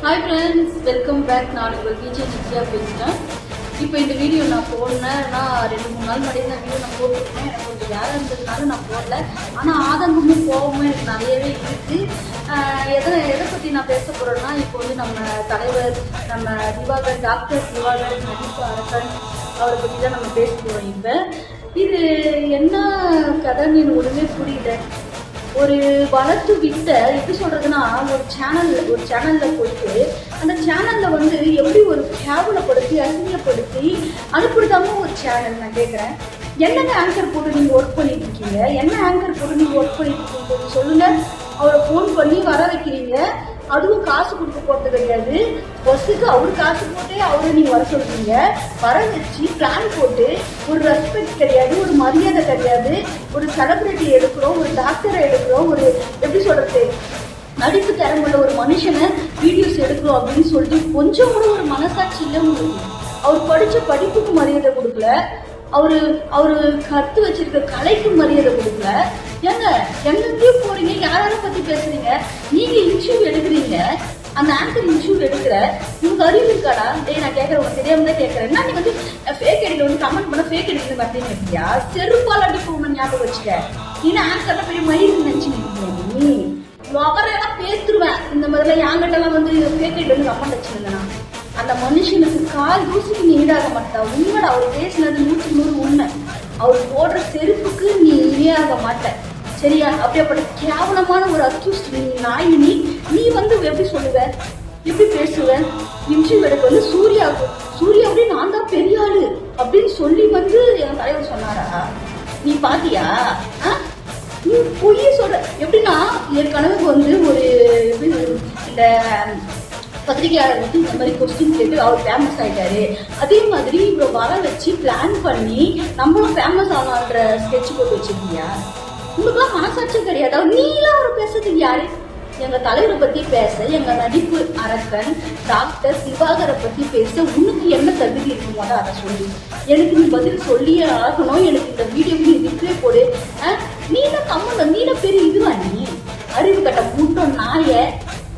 Hi friends, welcome back. நான் உங்கள் விஜய் நித்யா பேசுகிறேன். இப்போ இந்த வீடியோ நான் போடணும். நான் 2-3 நாள் முன்னாடி இந்த வீடியோ நான் போட்டுருக்கேன். எனக்கு கொஞ்சம் வேலை இருந்ததுனால நான் போடல. ஆனால் ஆதங்கமும் கோபமும் எனக்கு நிறையவே இருக்குது. எதை பற்றி நான் பேச போகிறேன்னா, இப்போ வந்து நம்ம தலைவர் நம்ம திவாகர், டாக்டர் திவாகர் நடிப்பு அரசன் அவரை பற்றி தான் நம்ம பேச போகிறோம். இப்போ இது என்ன கதைன்னு ஒன்றுமே புரியல. ஒரு வளர்த்து விட்ட எப்படி சொல்றதுன்னா, ஒரு சேனல்ல போயிட்டு அந்த சேனல்ல வந்து எப்படி ஒரு கேவலப்படுத்தி அசிங்கப்படுத்தி அனுப்பிடுதாம ஒரு சேனல். நான் கேட்குறேன், என்னென்ன ஆங்கர் போட்டு நீங்க ஒர்க் பண்ணிட்டு இருக்கீங்க? என்ன ஆங்கர் போட்டு நீங்க ஒர்க் பண்ணிட்டு இருக்கீங்க சொல்லுங்க. அவரை ஃபோன் பண்ணி வர வைக்கிறீங்க, அதுவும் காசு கொடுக்க போறது கிடையாது. பஸ்ஸுக்கு அவரு காசு போட்டு அவரை நீங்க வர சொல்றீங்க. வர வச்சு பிளான் போட்டு ஒரு ரெஸ்பெக்ட் கிடையாது, ஒரு மரியாதை கிடையாது. ஒரு செலிபிரிட்டி எடுக்கிறோம், ஒரு டாக்டரை எடுக்கிறோம், ஒரு எப்படி சொல்றது நடிப்பு திறமுள்ள ஒரு மனுஷனை வீடியோஸ் எடுக்கிறோம் அப்படின்னு சொல்லிட்டு கொஞ்சம் கூட ஒரு மனசாட்சி இல்லை உங்களுக்கு. அவர் படிச்ச படிப்புக்கு மரியாதை கொடுக்கல, அவரு கத்து வச்சிருக்க கலைக்கு மரியாதை கொடுக்கல. ஏங்க எங்கேயோ போறீங்க, யாரால பத்தி பேசுறீங்க? நீங்க இன்ஷூ எடுக்கிறீங்க, அந்த ஆங்கர் இன்ஷூ எடுக்கிற உங்களுக்கு அறிவு இருக்காடா? நான் கேட்கறேன், உனக்கு தெரியாம தான் கேட்கறேன். என்ன நீ வந்து ஃபேக் ஐடியில வந்து கமெண்ட் பண்ண ஃபேக் ஐடியில பார்த்தீங்க இருக்கியா? செருப்பால் அடிப்பு ஒன்று ஞாபகம் வச்சுக்க. நீ ஆங்கர்ல பெரிய மயிறு நினைச்சுக்கிட்டீங்க. நீ அவரெல்லாம் பேத்துருவேன். இந்த மாதிரிலாம் யாங்கிட்டலாம் வந்து ஃபேக் ஐடியில வந்து கமெண்ட் வச்சிருந்தேன். அந்த மனுஷனுக்கு கால் தூசிக்கு நீ ஈடாக மாட்டா. உண்மையோட அவர் பேசினது 100% உண்மை. அவர் போடுற செருப்புக்கு நீ இணையாக மாட்ட, சரியா? அப்படியாப்பட்ட கேவலமான ஒரு அக்யூஸ்ட் நீ நாய். நீ வந்து எப்படி சொல்லுவ, எப்படி பேசுவ? நிமிஷம் எடுக்க வந்து சூர்யா அப்படி நான் தான் பெரிய ஆளு அப்படின்னு சொல்லி வந்து என் தலைவர் சொன்னாரா? நீ பாத்தியா? நீ பொய்ய சொல்ற. எப்படின்னா, ஏற்கனவே வந்து ஒரு எப்படி இந்த பத்திரிகையாளர் வந்து இந்த மாதிரி கொஸ்டின் கேட்டு அவர் ஃபேமஸ் ஆகிட்டாரு. அதே மாதிரி இவரை வர வச்சு பிளான் பண்ணி நம்மளும் ஃபேமஸ் ஆகலான்ற ஸ்கெட்ச் போட்டு வச்சிருக்கியா? உங்களுக்குலாம் மனசாட்சியும் கிடையாது. நீலாம் அவர் பேசுறதுக்கு யாரு? எங்க தலைவரை பத்தி பேச, எங்க நடிப்பு அரக்கன் டாக்டர் திவாகரை பத்தி பேச உனக்கு என்ன தகுதி இருக்கும் போது அதை சொல்லி எனக்கு நீ பதில் சொல்லியே ஆகணும். எனக்கு இந்த வீடியோ நீ ரிப்ளை போடு. நீல கம்மல நீல பெரிய இதுவா? நீ அறிவு கட்ட மூட்டம் நாய,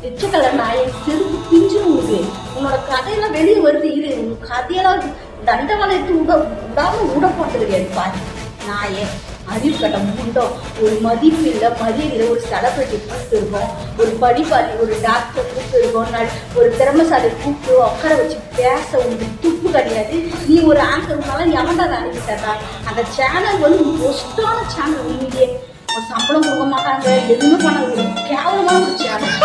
எச்சக்கலர் நாயை, செருப்பு பிஞ்சு உங்களுக்கு. உன்னோட கதையெல்லாம் வெளியே வருது. இரு, உங்க கதையெல்லாம் தண்டவாளம் எடுத்து விடாம விட போட்டது கிடையாது. பாரு நாயே, அறிவு கட்ட மூட்டம். ஒரு மதிப்பு இல்லை, மரியாதை இல்லை. ஒரு செலிபிரிட்டி கூப்பிட்டு இருக்கோம், ஒரு படிப்பாளி ஒரு டாக்டர் கூப்பிட்டு இருக்கோம், ஒரு திறமைசாலை கூப்பிட்டு உட்கார வச்சு பேச உங்களுக்கு துப்பு கிடையாது. நீ ஒரு ஆங்கர் உன்னால எவன்டா அனுப்பிட்டா? அந்த சேனல் வந்து மோஸ்டான சேனல். உண்மையிலேயே சம்பளம் கொடுக்க மாட்டாங்க, எதுவுமே பண்ண, ஒரு கேவலமான ஒரு சேனல்.